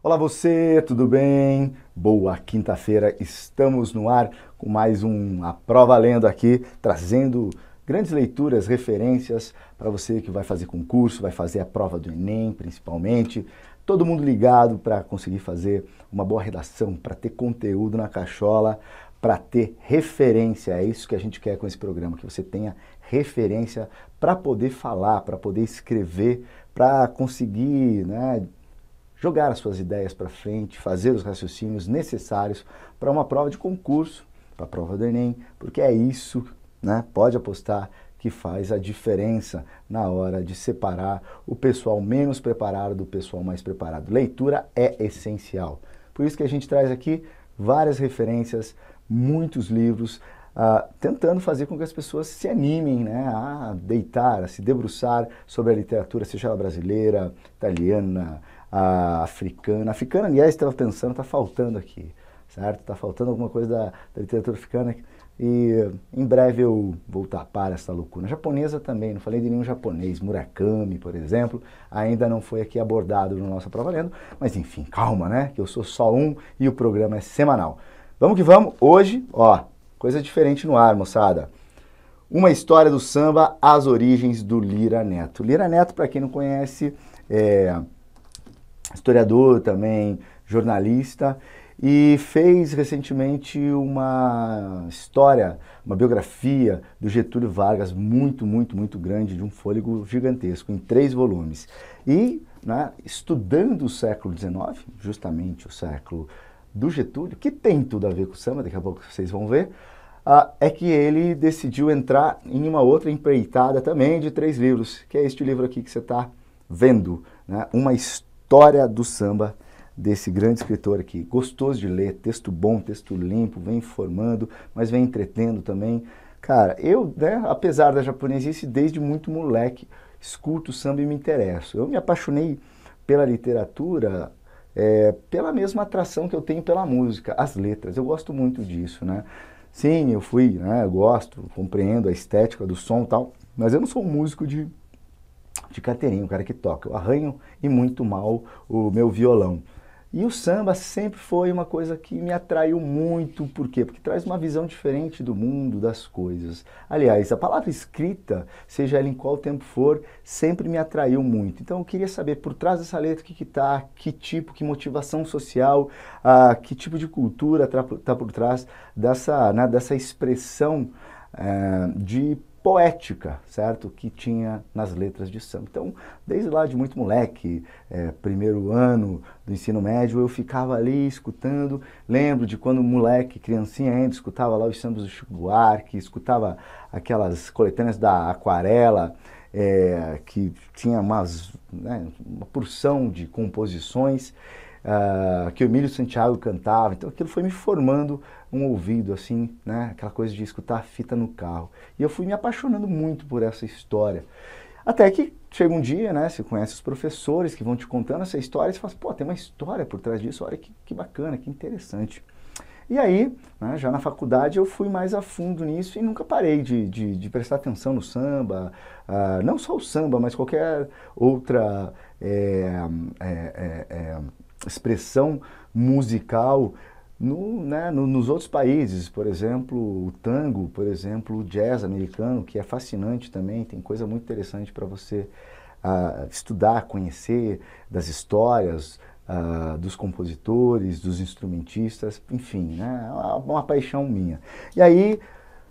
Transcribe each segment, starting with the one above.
Olá você, tudo bem? Boa quinta-feira, estamos no ar com mais um A Prova Lendo aqui, trazendo grandes leituras, referências para você que vai fazer concurso, vai fazer a prova do Enem principalmente. Todo mundo ligado para conseguir fazer uma boa redação, para ter conteúdo na cachola, para ter referência. É isso que a gente quer com esse programa, que você tenha referência para poder falar, para poder escrever, para conseguir, jogar as suas ideias para frente, fazer os raciocínios necessários para uma prova de concurso, para a prova do Enem, porque é isso, pode apostar, que faz a diferença na hora de separar o pessoal menos preparado do pessoal mais preparado. Leitura é essencial. Por isso que a gente traz aqui várias referências, muitos livros, tentando fazer com que as pessoas se animem, a deitar, a se debruçar sobre a literatura, seja ela brasileira, italiana, africana. Africana, aliás, estava pensando, está faltando aqui, certo? Está faltando alguma coisa da literatura africana e em breve eu vou tapar essa loucura. Japonesa também, não falei de nenhum japonês. Murakami, por exemplo, ainda não foi aqui abordado no nosso Prova Lendo, mas enfim, calma, que eu sou só um e o programa é semanal. Vamos que vamos. Hoje, coisa diferente no ar, moçada. Uma história do samba, as origens do Lira Neto. Lira Neto, para quem não conhece, é historiador também, jornalista, e fez recentemente uma história, uma biografia do Getúlio Vargas muito grande, de um fôlego gigantesco, em 3 volumes. E, estudando o século XIX, justamente o século do Getúlio, que tem tudo a ver com o samba, daqui a pouco vocês vão ver, é que ele decidiu entrar em uma outra empreitada também de 3 livros, que é este livro aqui que você está vendo, Uma História do Samba, desse grande escritor aqui, gostoso de ler, texto bom, texto limpo, vem informando, mas vem entretendo também. Cara, eu, apesar da japonesice, desde muito moleque, escuto samba e me interesso. Eu me apaixonei pela literatura, pela mesma atração que eu tenho pela música, as letras. Eu gosto muito disso, Sim, eu eu gosto, compreendo a estética do som e tal, mas eu não sou um músico de carteirinha, um cara que toca. Eu arranho e muito mal o meu violão. E o samba sempre foi uma coisa que me atraiu muito. Por quê? Porque traz uma visão diferente do mundo, das coisas. Aliás, a palavra escrita, seja ela em qual tempo for, sempre me atraiu muito. Então eu queria saber, por trás dessa letra, o que está, que tipo, que motivação social, que tipo de cultura está por trás dessa expressão de poética, certo? Que tinha nas letras de samba. Então, desde lá de muito moleque, primeiro ano do ensino médio, eu ficava ali escutando. Lembro de quando moleque, criancinha ainda, escutava lá os sambas do Chico Buarque, escutava aquelas coletâneas da Aquarela, que tinha uma porção de composições que o Emílio Santiago cantava. Então aquilo foi me formando um ouvido, assim, aquela coisa de escutar a fita no carro. E eu fui me apaixonando muito por essa história. Até que chega um dia, você conhece os professores que vão te contando essa história e você fala, pô, tem uma história por trás disso, olha que bacana, que interessante. E aí, já na faculdade, eu fui mais a fundo nisso e nunca parei de prestar atenção no samba, não só o samba, mas qualquer outra expressão musical nos outros países. Por exemplo, o tango, por exemplo, o jazz americano, que é fascinante também, tem coisa muito interessante para você estudar, conhecer, das histórias, dos compositores, dos instrumentistas, enfim, uma paixão minha. E aí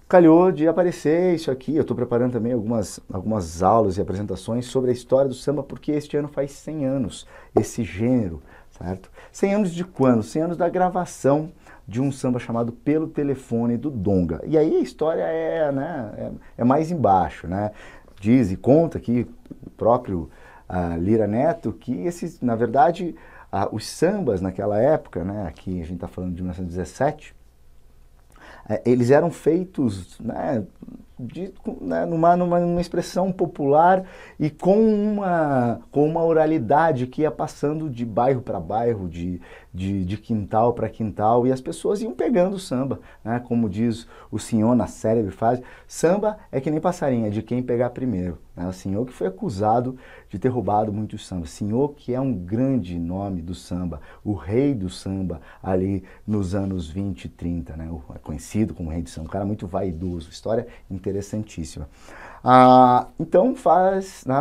calhou de aparecer isso aqui. Eu estou preparando também algumas aulas e apresentações sobre a história do samba, porque este ano faz 100 anos, esse gênero, certo? 100 anos de quando? 100 anos da gravação de um samba chamado Pelo Telefone, do Donga. E aí a história é mais embaixo, Diz e conta aqui o próprio Lira Neto que na verdade, os sambas naquela época, aqui a gente está falando de 1917, eles eram feitos numa expressão popular e com uma oralidade que ia passando de bairro para bairro, de quintal para quintal, e as pessoas iam pegando o samba, como diz o senhor na célebre frase, samba é que nem passarinho, é de quem pegar primeiro. né? O senhor que foi acusado de ter roubado muitos sambas. Senhor que é um grande nome do samba, o rei do samba ali nos anos 20 e 30, né? Conhecido como rei do samba, um cara muito vaidoso, história interessantíssima. Então faz, né,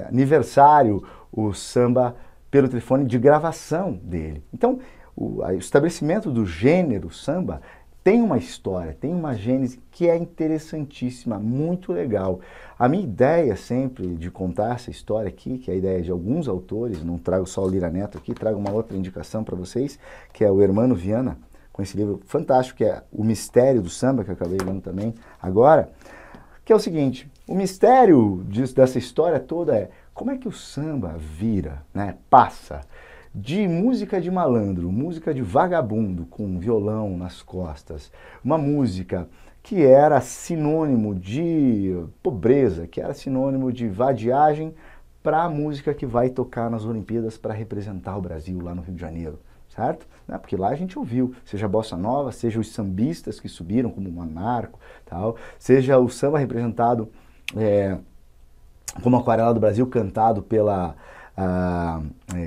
aniversário o samba pelo telefone de gravação dele. Então o estabelecimento do gênero samba tem uma história, tem uma gênese que é interessantíssima, muito legal. A minha ideia sempre de contar essa história aqui, que é a ideia de alguns autores, não trago só o Lira Neto aqui, trago uma outra indicação para vocês, que é o Hermano Viana, com esse livro fantástico, que é O Mistério do Samba, que eu acabei lendo também agora, que é o seguinte: o mistério dessa história toda é como é que o samba vira, né, passa de música de malandro, música de vagabundo com violão nas costas, uma música que era sinônimo de pobreza, que era sinônimo de vadiagem, para a música que vai tocar nas Olimpíadas para representar o Brasil lá no Rio de Janeiro, certo? Porque lá a gente ouviu, seja a bossa nova, seja os sambistas que subiram como o Monarco, tal, seja o samba representado como Aquarela do Brasil, cantado pela...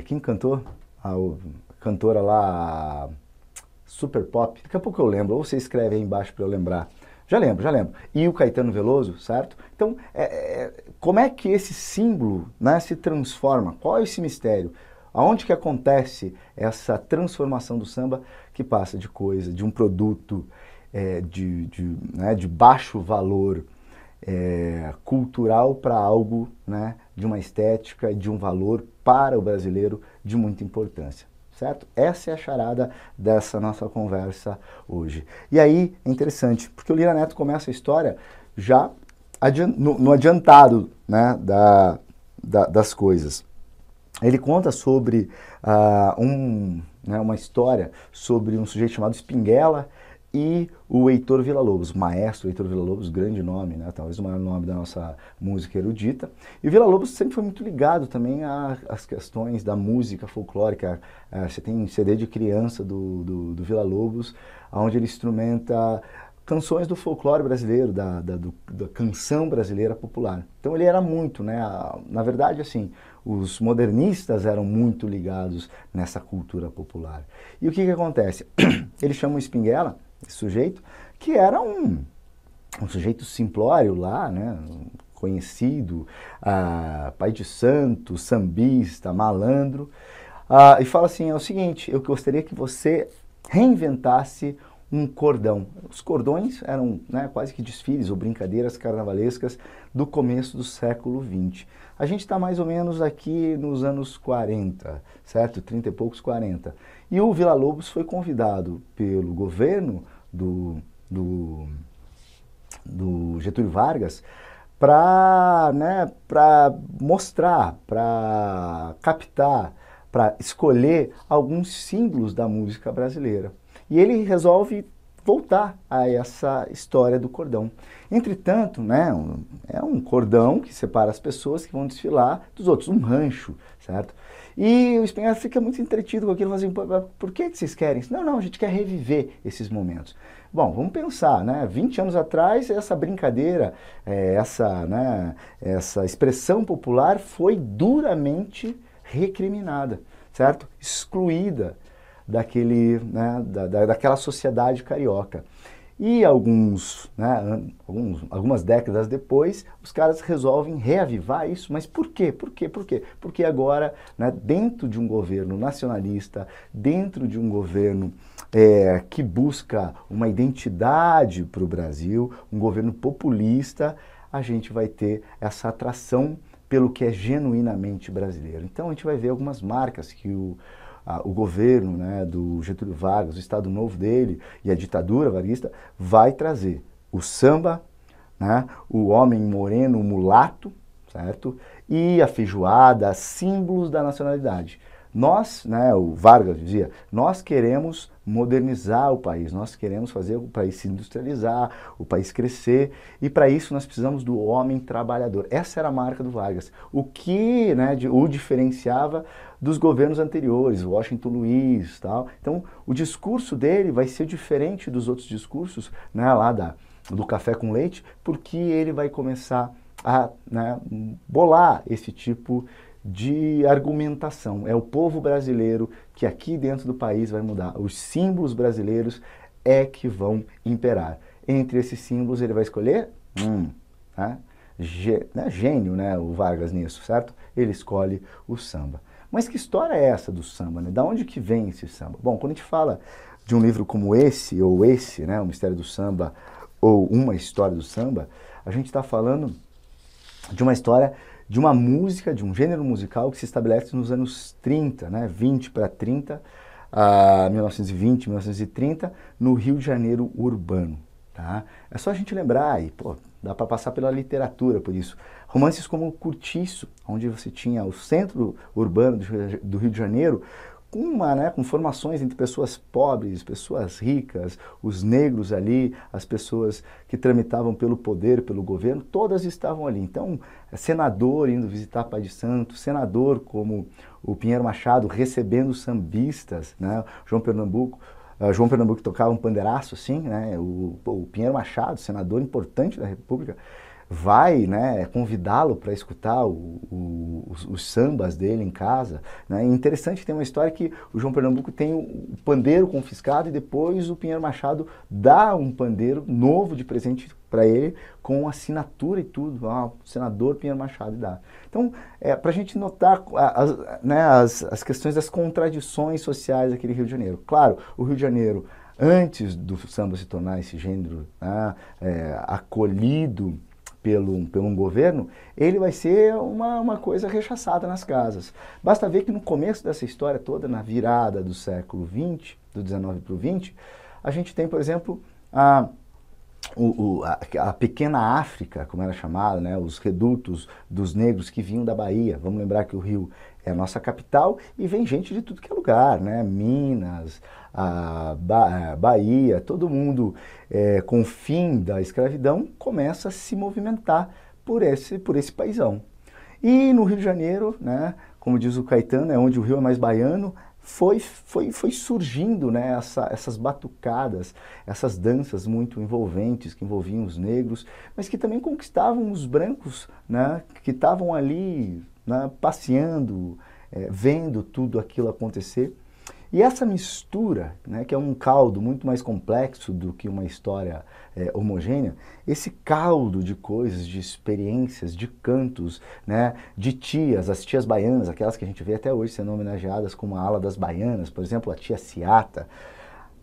quem cantou? A cantora lá, Super Pop. Daqui a pouco eu lembro, ou você escreve aí embaixo para eu lembrar. Já lembro. E o Caetano Veloso, certo? Então, como é que esse símbolo, né, se transforma? Qual é esse mistério? Aonde que acontece essa transformação do samba que passa de coisa, de um produto de baixo valor cultural para algo, né, de uma estética, de um valor para o brasileiro de muita importância, certo? Essa é a charada dessa nossa conversa hoje. E aí é interessante, porque o Lira Neto começa a história já no adiantado, né, das coisas. Ele conta sobre uma história sobre um sujeito chamado Espinguela e o Heitor Villa-Lobos, o maestro Heitor Villa-Lobos, grande nome, né? Talvez o maior nome da nossa música erudita. E o Villa-Lobos sempre foi muito ligado também às questões da música folclórica. Você tem CD de criança do Villa-Lobos, onde ele instrumenta canções do folclore brasileiro, da canção brasileira popular. Então ele era muito, né? Na verdade, assim, os modernistas eram muito ligados nessa cultura popular. E o que acontece? Ele chama o Espinguela, esse sujeito, que era um sujeito simplório lá, né, conhecido, pai de santo, sambista, malandro, e fala assim: é o seguinte, eu gostaria que você reinventasse um cordão. Os cordões eram, né, quase que desfiles ou brincadeiras carnavalescas do começo do século XX. A gente está mais ou menos aqui nos anos 40, certo? 30 e poucos, 40. E o Villa-Lobos foi convidado pelo governo do Getúlio Vargas para, né, mostrar, para captar, para escolher alguns símbolos da música brasileira. E ele resolve voltar a essa história do cordão. Entretanto, né, é um cordão que separa as pessoas que vão desfilar dos outros, um rancho, certo? E o Espingarda fica muito entretido com aquilo, assim: por que vocês querem isso? Não, a gente quer reviver esses momentos. Bom, vamos pensar, né? 20 anos atrás, essa brincadeira, essa expressão popular foi duramente recriminada, certo? Excluída daquela sociedade carioca. E algumas décadas depois, os caras resolvem reavivar isso. Mas por quê? Porque agora, né, dentro de um governo nacionalista, dentro de um governo que busca uma identidade para o Brasil, um governo populista, a gente vai ter essa atração pelo que é genuinamente brasileiro. Então a gente vai ver algumas marcas que o governo, né, do Getúlio Vargas, o Estado Novo dele e a ditadura varguista vai trazer o samba, né, o homem moreno, o mulato, certo? E a feijoada, símbolos da nacionalidade. Nós, né, o Vargas dizia, nós queremos modernizar o país, nós queremos fazer o país se industrializar, o país crescer, e para isso nós precisamos do homem trabalhador. Essa era a marca do Vargas, o que, né, o diferenciava dos governos anteriores, Washington Luiz, tal. Então, o discurso dele vai ser diferente dos outros discursos, né, lá do café com leite, porque ele vai começar a, né, bolar esse tipo de argumentação. É o povo brasileiro que aqui dentro do país vai mudar. Os símbolos brasileiros é que vão imperar. Entre esses símbolos ele vai escolher, né? Gênio, né, o Vargas nisso, certo? Ele escolhe o samba. Mas que história é essa do samba, né? Da onde que vem esse samba? Bom, quando a gente fala de um livro como esse, ou esse, né, O Mistério do Samba, ou Uma História do Samba, a gente está falando de uma história, de uma música, de um gênero musical que se estabelece nos anos 30, né, 20 para 30, 1920, 1930, no Rio de Janeiro urbano. Tá? É só a gente lembrar, e pô, dá para passar pela literatura por isso. Romances como Cortiço, onde você tinha o centro urbano do Rio de Janeiro, com formações entre pessoas pobres, pessoas ricas, os negros ali, as pessoas que tramitavam pelo poder, pelo governo, todas estavam ali. Então, senador indo visitar Pai de Santo, senador como o Pinheiro Machado recebendo sambistas, né? João Pernambuco tocava um pandeiraço, assim, né? O Pinheiro Machado, senador importante da República, vai, né, convidá-lo para escutar os sambas dele em casa. Né? E interessante que tem uma história que o João Pernambuco tem o pandeiro confiscado e depois o Pinheiro Machado dá um pandeiro novo de presente para ele, com assinatura e tudo. O senador Pinheiro Machado dá. Então, para a gente notar as questões das contradições sociais daquele Rio de Janeiro. Claro, o Rio de Janeiro, antes do samba se tornar esse gênero, né, acolhido pelo governo, ele vai ser uma coisa rechaçada nas casas. Basta ver que no começo dessa história toda, na virada do século XX, do 19 para o 20, a gente tem, por exemplo, a pequena África, como era chamada, né, os redutos dos negros que vinham da Bahia. Vamos lembrar que o Rio é a nossa capital e vem gente de tudo que é lugar, né? Minas, Bahia, todo mundo com o fim da escravidão começa a se movimentar por esse paizão. E no Rio de Janeiro, né, como diz o Caetano, é onde o Rio é mais baiano, foi surgindo, né, essas batucadas, essas danças muito envolventes que envolviam os negros, mas que também conquistavam os brancos, né, que estavam ali, né, passeando, vendo tudo aquilo acontecer. E essa mistura, né, que é um caldo muito mais complexo do que uma história homogênea, esse caldo de coisas, de experiências, de cantos, né, de tias, as tias baianas, aquelas que a gente vê até hoje sendo homenageadas como a ala das baianas, por exemplo, a tia Ciata.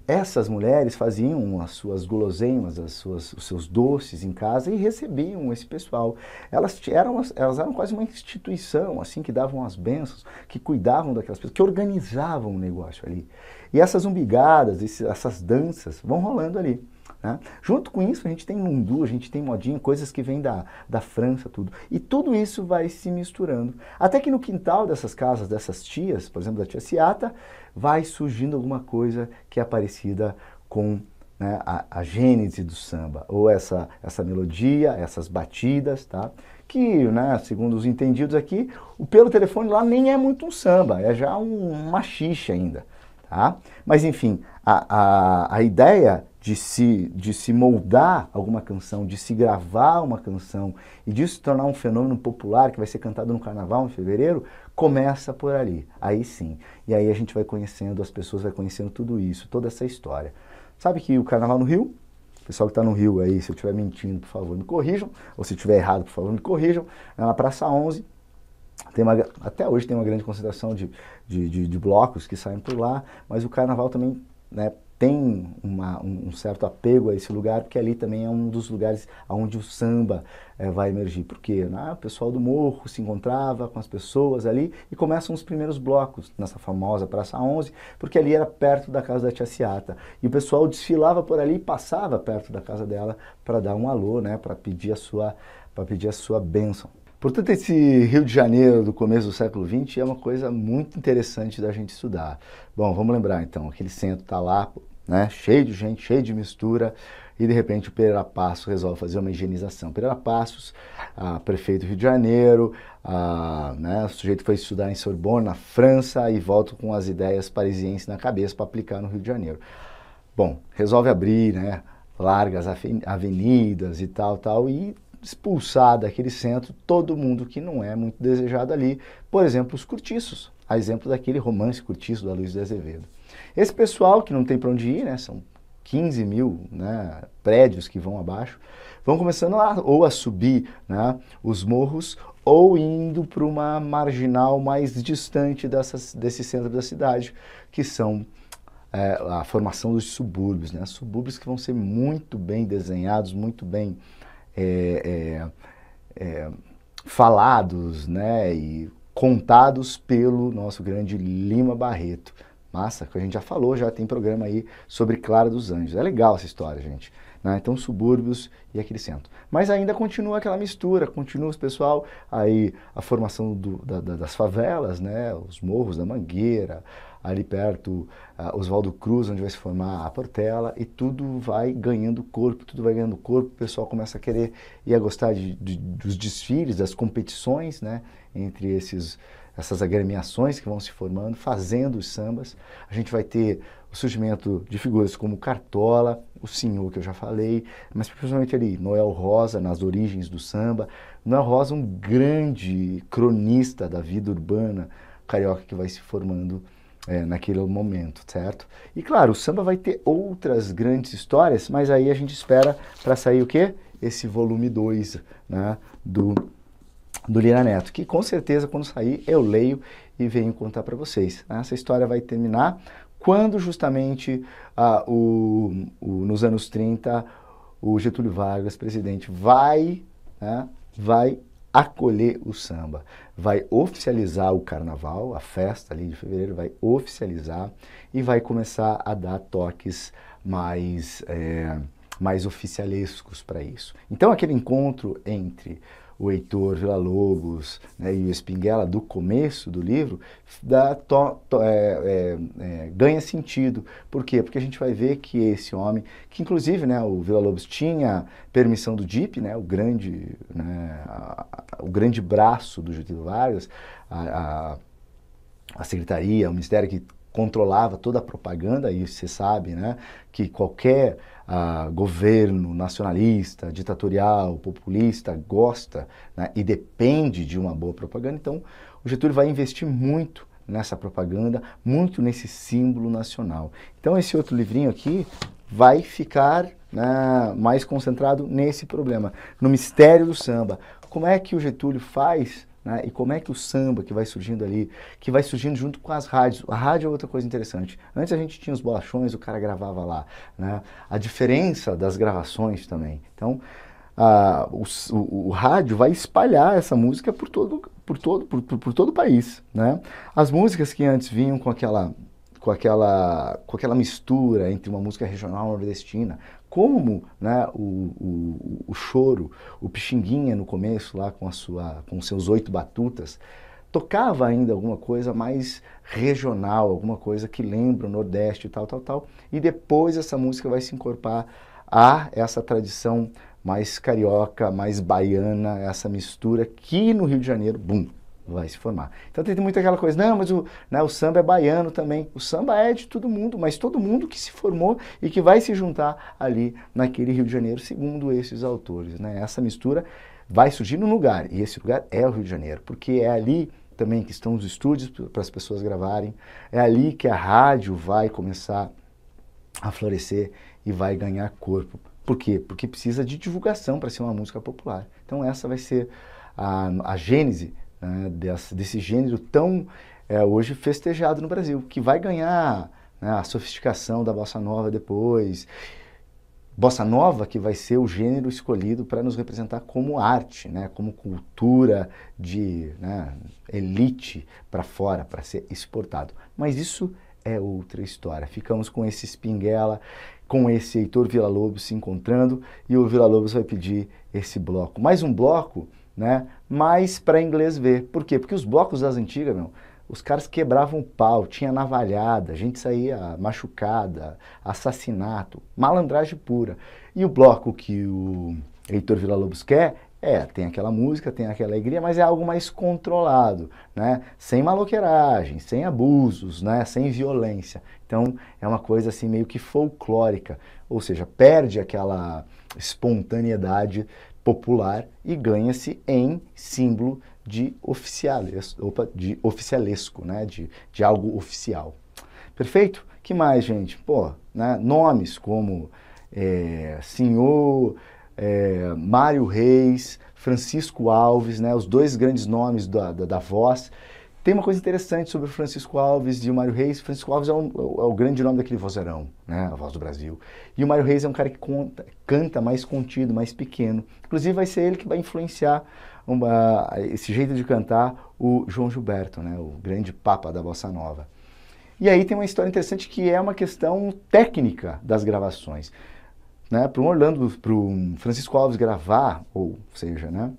Essas mulheres faziam as suas guloseimas, os seus doces em casa e recebiam esse pessoal. Elas eram quase uma instituição, assim, que davam as bênçãos, que cuidavam daquelas pessoas, que organizavam o negócio ali. E essas umbigadas, essas danças vão rolando ali. Né? Junto com isso, a gente tem lundu, a gente tem modinha, coisas que vêm da França, tudo. E tudo isso vai se misturando. Até que no quintal dessas casas, dessas tias, por exemplo, da tia Ciata, vai surgindo alguma coisa que é parecida com, né, a gênese do samba. Ou essa melodia, essas batidas, tá? Que, né, segundo os entendidos aqui, pelo telefone lá nem é muito um samba, é já um machixe ainda. Tá? Mas enfim, a ideia de se moldar alguma canção, de se gravar uma canção e disso se tornar um fenômeno popular que vai ser cantado no carnaval em fevereiro, começa por ali, aí sim. E aí a gente vai conhecendo, as pessoas vai conhecendo tudo isso, toda essa história. Sabe que o carnaval no Rio, o pessoal que está no Rio aí, se eu estiver mentindo, por favor, me corrijam, ou se estiver errado, por favor, me corrijam, é na Praça 11, até hoje tem uma grande concentração de blocos que saem por lá, mas o carnaval também, né, tem um certo apego a esse lugar, porque ali também é um dos lugares onde o samba vai emergir. Porque, né, o pessoal do morro se encontrava com as pessoas ali e começam os primeiros blocos nessa famosa Praça 11, porque ali era perto da casa da tia Ciata. E o pessoal desfilava por ali e passava perto da casa dela para dar um alô, né, para pedir a sua bênção. Portanto, esse Rio de Janeiro do começo do século XX é uma coisa muito interessante da gente estudar. Bom, vamos lembrar então, aquele centro está lá, né, cheio de gente, cheio de mistura, e de repente o Pereira Passos resolve fazer uma higienização. Pereira Passos, prefeito do Rio de Janeiro, né, o sujeito foi estudar em Sorbonne, na França, e volta com as ideias parisienses na cabeça para aplicar no Rio de Janeiro. Bom, resolve abrir, né, largas avenidas e tal, e expulsar daquele centro todo mundo que não é muito desejado ali, por exemplo, os cortiços, a exemplo daquele Romance Cortiço da Luiz de Azevedo. Esse pessoal que não tem para onde ir, né, são 15 mil, né, prédios que vão abaixo, vão começando ou a subir, né, os morros, ou indo para uma marginal mais distante desse centro da cidade, que são a formação dos subúrbios, né, subúrbios que vão ser muito bem desenhados, muito bem falados, né, e contados pelo nosso grande Lima Barreto. Massa, que a gente já falou, já tem programa aí sobre Clara dos Anjos. É legal essa história, gente. Né? Então, subúrbios e aquele centro. Mas ainda continua aquela mistura, continua os pessoal, aí a formação das favelas, né? Os morros da Mangueira, ali perto, Oswaldo Cruz, onde vai se formar a Portela, e tudo vai ganhando corpo, o pessoal começa a querer e a gostar dos desfiles, das competições, né? Entre essas agremiações que vão se formando, fazendo os sambas. A gente vai ter o surgimento de figuras como Cartola, o Senhor, que eu já falei, mas principalmente ali, Noel Rosa, nas origens do samba. Noel Rosa, um grande cronista da vida urbana carioca que vai se formando naquele momento, certo? E claro, o samba vai ter outras grandes histórias, mas aí a gente espera para sair o quê? Esse volume 2, né, do Lira Neto, que com certeza quando sair eu leio e venho contar para vocês. Essa história vai terminar quando justamente nos anos 30 o Getúlio Vargas, presidente, vai acolher o samba, vai oficializar o carnaval, a festa ali de fevereiro, vai oficializar e vai começar a dar toques mais oficialescos para isso. Então aquele encontro entre o Heitor Villa-Lobos, né, e o Spinghella do começo do livro, ganha sentido. Por quê? Porque a gente vai ver que esse homem, que inclusive, né, o Villa-Lobos tinha permissão do DIP, né, o grande braço do Getúlio Vargas, a secretaria, o ministério que controlava toda a propaganda, e você sabe, né, que qualquer governo nacionalista, ditatorial, populista gosta, né, e depende de uma boa propaganda. Então, o Getúlio vai investir muito nessa propaganda, muito nesse símbolo nacional. Então, esse outro livrinho aqui vai ficar, né, mais concentrado nesse problema, no mistério do samba. Como é que o Getúlio faz, né, e como é que o samba que vai surgindo ali, que vai surgindo junto com as rádios. A rádio é outra coisa interessante. Antes a gente tinha os bolachões, o cara gravava lá, né? A diferença das gravações também. Então, o rádio vai espalhar essa música por todo o país, né? As músicas que antes vinham com aquela mistura entre uma música regional nordestina, como, né, o choro, o Pixinguinha no começo, lá com seus 8 batutas, tocava ainda alguma coisa mais regional, alguma coisa que lembra o Nordeste e tal, e depois essa música vai se encorpar a essa tradição mais carioca, mais baiana, essa mistura que no Rio de Janeiro, bum, vai se formar. Então tem muito aquela coisa, não, mas o samba é baiano também. O samba é de todo mundo, mas todo mundo que se formou e que vai se juntar ali naquele Rio de Janeiro, segundo esses autores, né? Essa mistura vai surgir num lugar, e esse lugar é o Rio de Janeiro, porque é ali também que estão os estúdios para as pessoas gravarem, é ali que a rádio vai começar a florescer e vai ganhar corpo. Por quê? Porque precisa de divulgação para ser uma música popular. Então essa vai ser a gênese, né, desse gênero tão hoje festejado no Brasil, que vai ganhar, né, a sofisticação da Bossa Nova depois. Bossa Nova que vai ser o gênero escolhido para nos representar como arte, né, como cultura de, né, elite para fora, para ser exportado. Mas isso é outra história. Ficamos com esse Spinghella, com esse Heitor Villa-Lobos se encontrando, e o Villa-Lobos vai pedir esse bloco. Mais um bloco, né, mais para inglês ver. Por quê? Porque os blocos das antigas, os caras quebravam o pau, tinha navalhada, gente saía machucada, assassinato, malandragem pura. E o bloco que o Heitor Villa-Lobos quer tem aquela música, tem aquela alegria, mas é algo mais controlado, né? Sem maloqueiragem, sem abusos, né? Sem violência. Então é uma coisa assim meio que folclórica, ou seja, perde aquela espontaneidade, popular e ganha-se em símbolo de oficialesco, né? De algo oficial. Perfeito? Que mais, gente? Pô, né? Nomes como Senhor Mário Reis, Francisco Alves, né? Os dois grandes nomes da voz. Tem uma coisa interessante sobre o Francisco Alves e o Mário Reis. Francisco Alves é o grande nome daquele vozeirão, né? A voz do Brasil. E o Mário Reis é um cara que canta mais contido, mais pequeno. Inclusive vai ser ele que vai influenciar esse jeito de cantar o João Gilberto, né? O grande papa da bossa nova. E aí tem uma história interessante que é uma questão técnica das gravações, né? Para o Francisco Alves gravar, ou seja, né?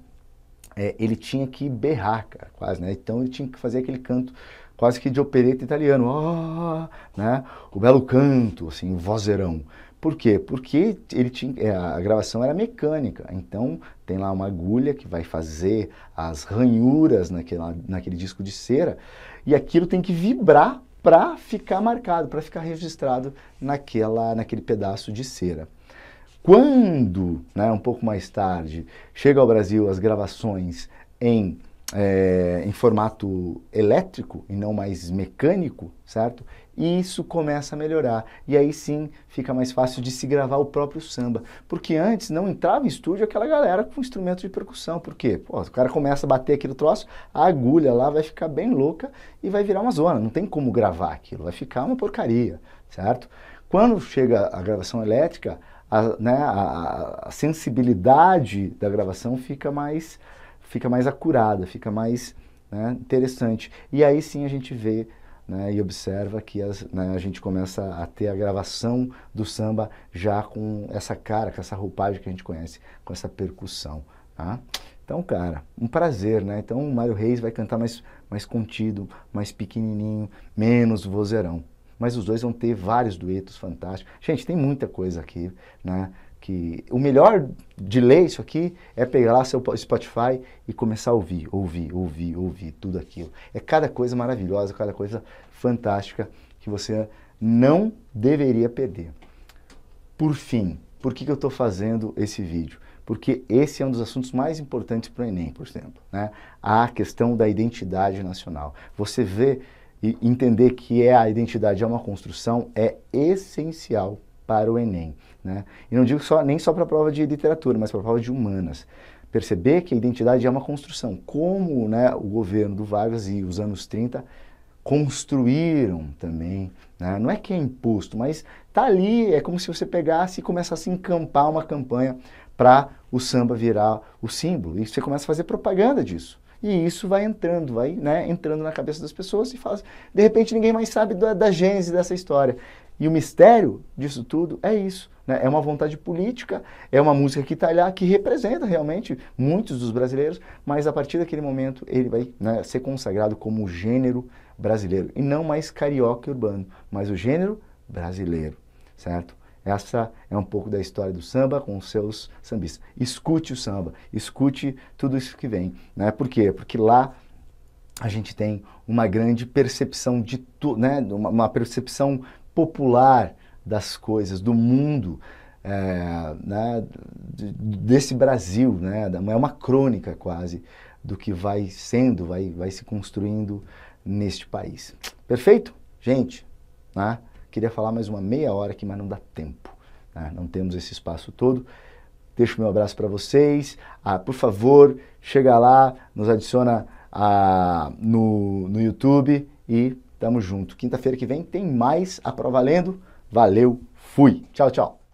Ele tinha que berrar, cara, quase, né? Então ele tinha que fazer aquele canto quase que de opereta italiano, né? O belo canto, assim, vozeirão. Por quê? Porque a gravação era mecânica, então tem lá uma agulha que vai fazer as ranhuras naquele disco de cera e aquilo tem que vibrar para ficar marcado, para ficar registrado naquele pedaço de cera. Quando, né, um pouco mais tarde, chega ao Brasil as gravações em formato elétrico e não mais mecânico, certo? E isso começa a melhorar. E aí sim fica mais fácil de se gravar o próprio samba. Porque antes não entrava em estúdio aquela galera com instrumento de percussão. Por quê? Pô, o cara começa a bater aquele troço, a agulha lá vai ficar bem louca e vai virar uma zona. Não tem como gravar aquilo, vai ficar uma porcaria, certo? Quando chega a gravação elétrica, a sensibilidade da gravação fica mais acurada, fica mais, né, interessante. E aí sim a gente vê, né, e observa que a gente começa a ter a gravação do samba já com essa cara, com essa roupagem que a gente conhece, com essa percussão. Tá? Então, cara, um prazer, né? Então o Mário Reis vai cantar mais contido, mais pequenininho, menos vozeirão. Mas os dois vão ter vários duetos fantásticos. Gente, tem muita coisa aqui, né? Que o melhor de ler isso aqui é pegar lá seu Spotify e começar a ouvir tudo aquilo. É cada coisa maravilhosa, cada coisa fantástica que você não deveria perder. Por fim, por que eu estou fazendo esse vídeo? Porque esse é um dos assuntos mais importantes para o Enem, por exemplo, né? A questão da identidade nacional. Você vê e entender que a identidade é uma construção é essencial para o Enem, né? E não digo nem só para a prova de literatura, mas para a prova de humanas. Perceber que a identidade é uma construção, como, né, o governo do Vargas e os anos 30 construíram também, né? Não é que é imposto, mas tá ali, é como se você pegasse e começasse a encampar uma campanha para o samba virar o símbolo, e você começa a fazer propaganda disso. E isso vai entrando, né, entrando na cabeça das pessoas e faz. De repente ninguém mais sabe da gênese dessa história. E o mistério disso tudo é isso, né? É uma vontade política, é uma música que está lá, que representa realmente muitos dos brasileiros, mas a partir daquele momento ele vai, né, ser consagrado como gênero brasileiro. E não mais carioca e urbano, mas o gênero brasileiro, certo? Essa é um pouco da história do samba com os seus sambistas. Escute o samba, escute tudo isso que vem, né? Por quê? Porque lá a gente tem uma grande percepção de tudo, né? Uma percepção popular das coisas, do mundo, né? Desse Brasil, né? É uma crônica quase do que vai sendo, vai se construindo neste país. Perfeito? Gente, né? Queria falar mais uma meia hora aqui, mas não dá tempo, né? Não temos esse espaço todo. Deixo meu abraço para vocês. Por favor, chega lá, nos adiciona no YouTube e tamo junto. Quinta-feira que vem tem mais A Prova Valendo. Valeu, fui. Tchau, tchau.